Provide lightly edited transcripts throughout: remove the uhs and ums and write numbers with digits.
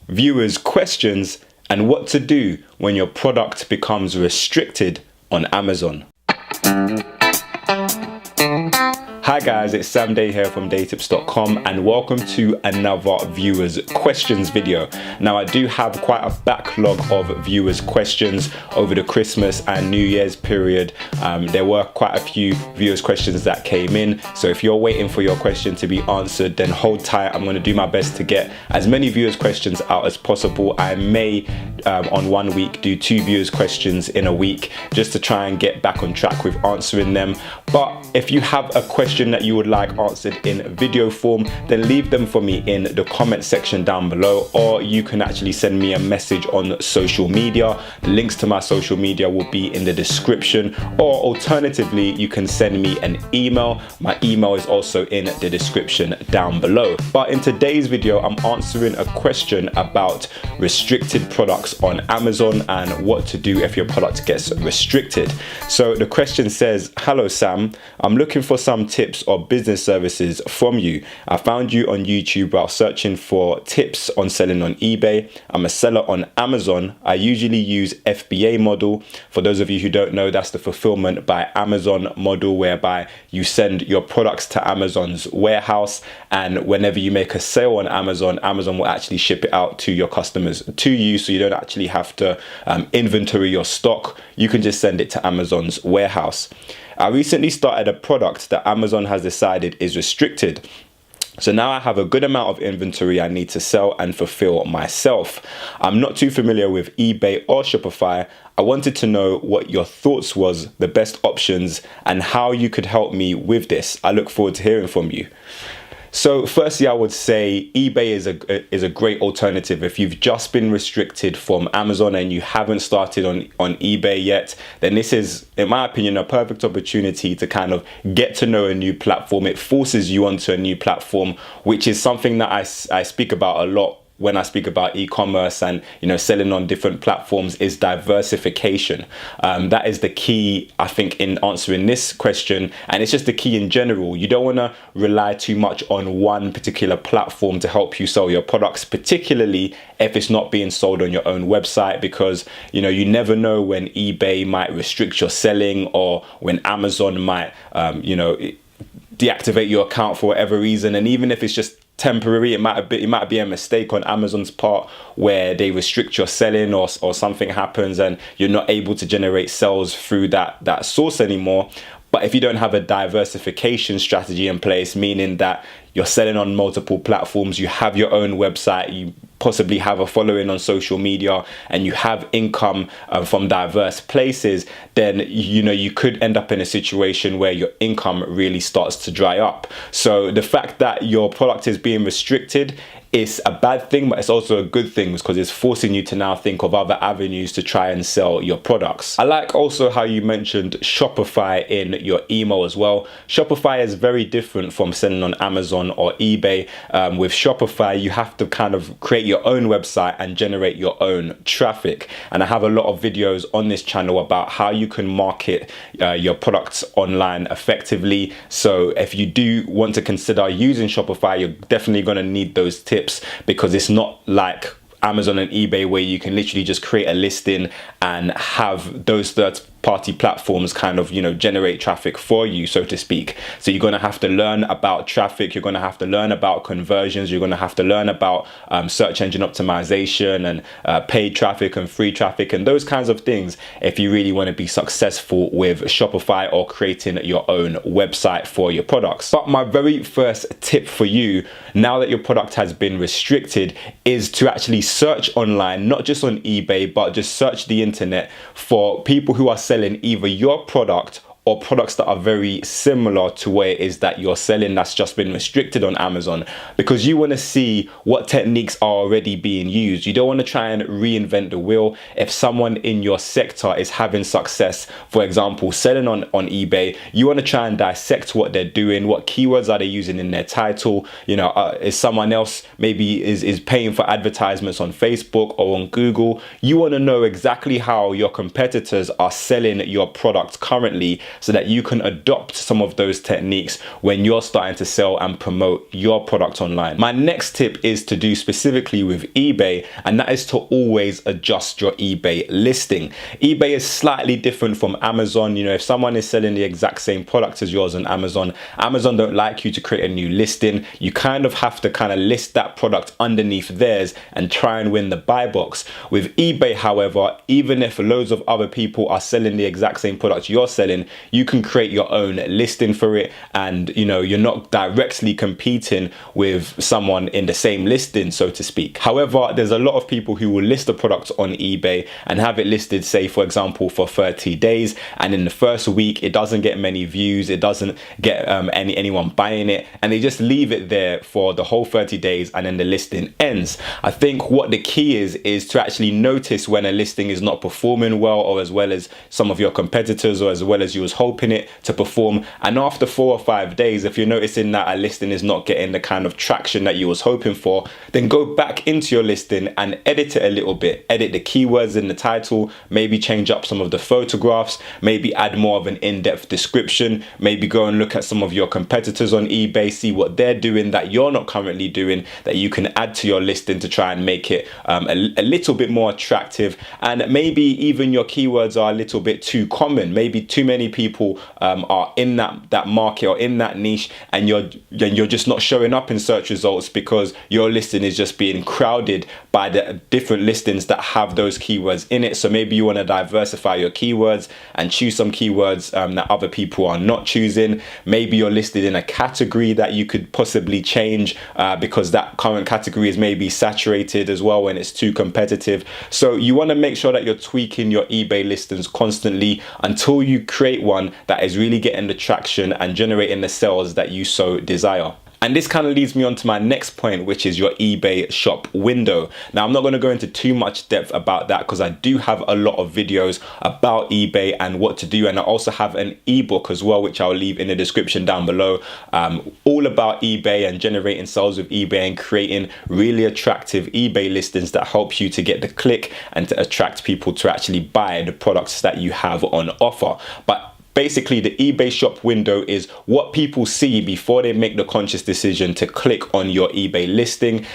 viewers' questions, and what to do when your product becomes restricted on Amazon. Hi guys, it's Sam Day here from DeyTips.com and welcome to another viewers questions video. Now I do have quite a backlog of viewers questions over the Christmas and New Year's period. There were quite a few viewers questions that came in, so if you're waiting for your question to be answered, then hold tight. I'm going to do my best to get as many viewers questions out as possible. I may on 1 week do 2 viewers questions in a week just to try and get back on track with answering them. But if you have a question that you would like answered in video form, then leave them for me in the comment section down below, or you can actually send me a message on social media. The links to my social media will be in the description, or alternatively you can send me an email. My email is also in the description down below. But in today's video I'm answering a question about restricted products on Amazon and what to do if your product gets restricted. So the question says, "Hello Sam, I'm looking for some tips or business services from you. I found you on YouTube while searching for tips on selling on eBay. I'm a seller on Amazon. I usually use FBA model. For those of you who don't know, that's the fulfillment by Amazon model, whereby you send your products to Amazon's warehouse, and whenever you make a sale on Amazon, Amazon will actually ship it out to your customers, to you, so you don't actually have to inventory your stock. You can just send it to Amazon's warehouse. I recently started a product that Amazon has decided is restricted. So now I have a good amount of inventory I need to sell and fulfill myself. I'm not too familiar with eBay or Shopify. I wanted to know what your thoughts was, the best options, and how you could help me with this. I look forward to hearing from you." So firstly, I would say eBay is a great alternative. If you've just been restricted from Amazon and you haven't started on eBay yet, then this is, in my opinion, a perfect opportunity to kind of get to know a new platform. It forces you onto a new platform, which is something that I speak about a lot when I speak about e-commerce and selling on different platforms, is diversification. That is the key, I think, in answering this question, and it's just the key in general. You don't want to rely too much on one particular platform to help you sell your products, particularly if it's not being sold on your own website, because you never know when eBay might restrict your selling, or when Amazon might deactivate your account for whatever reason. And even if it's just temporary, it might be a mistake on Amazon's part where they restrict your selling, or something happens and you're not able to generate sales through that source anymore. But if you don't have a diversification strategy in place, meaning that you're selling on multiple platforms, you have your own website, you possibly have a following on social media, and you have income from diverse places, then you could end up in a situation where your income really starts to dry up. So the fact that your product is being restricted is a bad thing, but it's also a good thing because it's forcing you to now think of other avenues to try and sell your products. I like also how you mentioned Shopify in your email as well. Shopify is very different from selling on Amazon or eBay. With Shopify, you have to kind of create your own website and generate your own traffic. And I have a lot of videos on this channel about how you can market your products online effectively. So if you do want to consider using Shopify, you're definitely going to need those tips, because it's not like Amazon and eBay where you can literally just create a listing and have those third-party platforms kind of generate traffic for you, so to speak. So you're going to have to learn about traffic, you're going to have to learn about conversions, you're going to have to learn about search engine optimization and paid traffic and free traffic and those kinds of things if you really want to be successful with Shopify or creating your own website for your products. But my very first tip for you, now that your product has been restricted, is to actually search online, not just on eBay, but just search the internet for people who are selling either your product or products that are very similar to where it is that you're selling that's just been restricted on Amazon, because you want to see what techniques are already being used. You don't want to try and reinvent the wheel. If someone in your sector is having success, for example, selling on eBay, you want to try and dissect what they're doing, what keywords are they using in their title, is someone else maybe is paying for advertisements on Facebook or on Google. You want to know exactly how your competitors are selling your product currently, so that you can adopt some of those techniques when you're starting to sell and promote your product online. My next tip is to do specifically with eBay, and that is to always adjust your eBay listing. eBay is slightly different from Amazon. You know, if someone is selling the exact same product as yours on Amazon, Amazon don't like you to create a new listing. You kind of have to kind of list that product underneath theirs and try and win the buy box. With eBay, however, even if loads of other people are selling the exact same product you're selling, you can create your own listing for it, and you know, you're not directly competing with someone in the same listing, so to speak. However, there's a lot of people who will list a product on eBay and have it listed, say for example, for 30 days, and in the first week it doesn't get many views, it doesn't get anyone buying it, and they just leave it there for the whole 30 days and then the listing ends. I think what the key is to actually notice when a listing is not performing well, or as well as some of your competitors, or as well as you was hoping it to perform. And after 4 or 5 days, if you're noticing that a listing is not getting the kind of traction that you was hoping for, then go back into your listing and edit it a little bit. Edit the keywords in the title, maybe change up some of the photographs, maybe add more of an in-depth description, maybe go and look at some of your competitors on eBay, see what they're doing that you're not currently doing, that you can add to your listing to try and make it a little bit more attractive. And maybe even your keywords are a little bit too common. Maybe too many people are in that market or in that niche, and you're just not showing up in search results because your listing is just being crowded by the different listings that have those keywords in it. So maybe you want to diversify your keywords and choose some keywords that other people are not choosing. Maybe you're listed in a category that you could possibly change because that current category is maybe saturated as well when it's too competitive. So you want to make sure that you're tweaking your eBay listings constantly until you create one that is really getting the traction and generating the sales that you so desire. And this kind of leads me on to my next point, which is your eBay shop window. Now, I'm not going to go into too much depth about that because I do have a lot of videos about eBay and what to do. And I also have an ebook as well, which I'll leave in the description down below, all about eBay and generating sales with eBay and creating really attractive eBay listings that help you to get the click and to attract people to actually buy the products that you have on offer. But basically, the eBay shop window is what people see before they make the conscious decision to click on your eBay listing.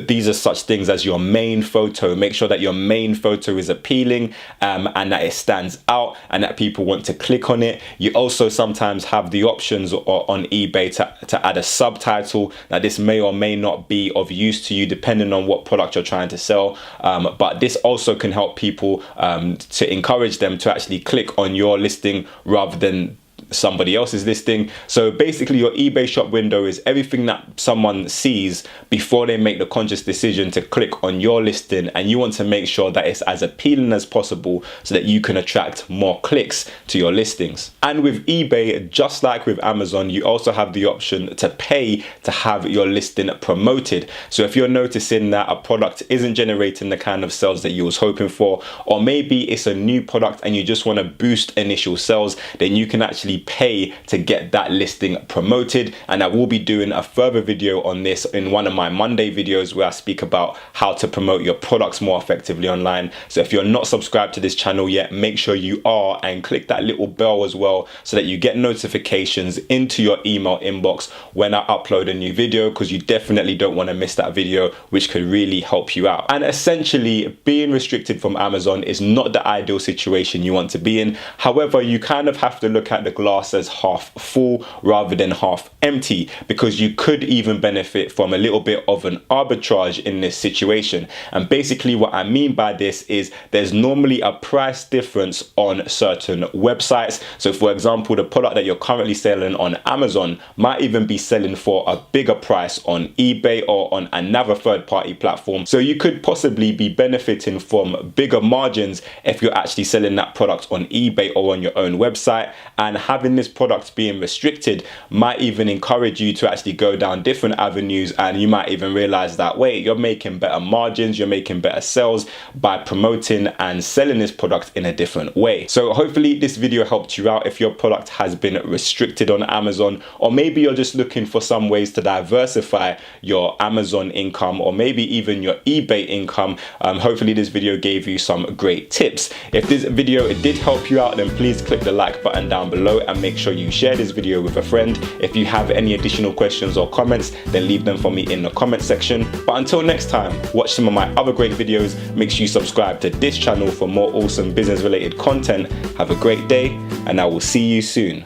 These are such things as your main photo. Make sure that your main photo is appealing and that it stands out and that people want to click on it. You also sometimes have the options on eBay to add a subtitle. Now, this may or may not be of use to you depending on what product you're trying to sell, but this also can help people to encourage them to actually click on your listing rather than somebody else's listing. So basically, your eBay shop window is everything that someone sees before they make the conscious decision to click on your listing, and you want to make sure that it's as appealing as possible so that you can attract more clicks to your listings. And with eBay, just like with Amazon, you also have the option to pay to have your listing promoted. So if you're noticing that a product isn't generating the kind of sales that you was hoping for, or maybe it's a new product and you just want to boost initial sales, then you can actually pay to get that listing promoted. And I will be doing a further video on this in one of my Monday videos where I speak about how to promote your products more effectively online. So if you're not subscribed to this channel yet, make sure you are, and click that little bell as well so that you get notifications into your email inbox when I upload a new video, because you definitely don't want to miss that video, which could really help you out. And essentially, being restricted from Amazon is not the ideal situation you want to be in. However, you kind of have to look at the glass as half full rather than half empty, because you could even benefit from a little bit of an arbitrage in this situation. And basically what I mean by this is there's normally a price difference on certain websites. So for example, the product that you're currently selling on Amazon might even be selling for a bigger price on eBay or on another third-party platform. So you could possibly be benefiting from bigger margins if you're actually selling that product on eBay or on your own website, and having this product being restricted might even encourage you to actually go down different avenues, and you might even realize that, wait, you're making better margins, you're making better sales by promoting and selling this product in a different way. So hopefully this video helped you out if your product has been restricted on Amazon, or maybe you're just looking for some ways to diversify your Amazon income, or maybe even your eBay income. Hopefully this video gave you some great tips. If this video did help you out, then please click the like button down below and make sure you share this video with a friend. If you have any additional questions or comments, then leave them for me in the comment section. But until next time, watch some of my other great videos. Make sure you subscribe to this channel for more awesome business related content. Have a great day, and I will see you soon.